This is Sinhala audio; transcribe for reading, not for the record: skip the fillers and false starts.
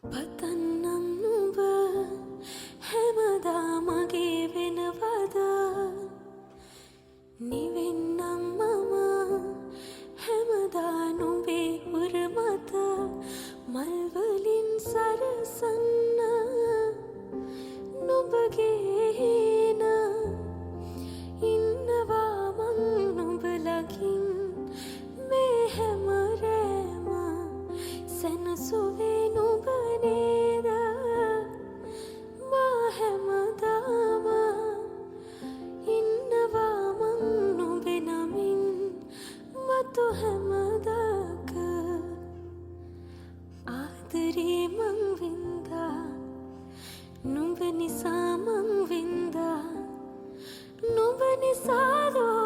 පතන්නම් නුඹ හැමදා මගේ වෙනවද නිවෙන්නම් මම හැමදා නුඹේ උරමත මල්වලින් සරසන්න නුඹගේ හේන ඉන්නවා මං නුඹ ළඟින් මේ හැම රැම සැනසුවේ නුඹ නේද මා හැමදාම ඉන්නවා මං නුඹේ නමින් මතු හැමදාක ආදරේ මං වින්දා නුඹ නිසා මං වින්දා නුඹ නිසාදෝ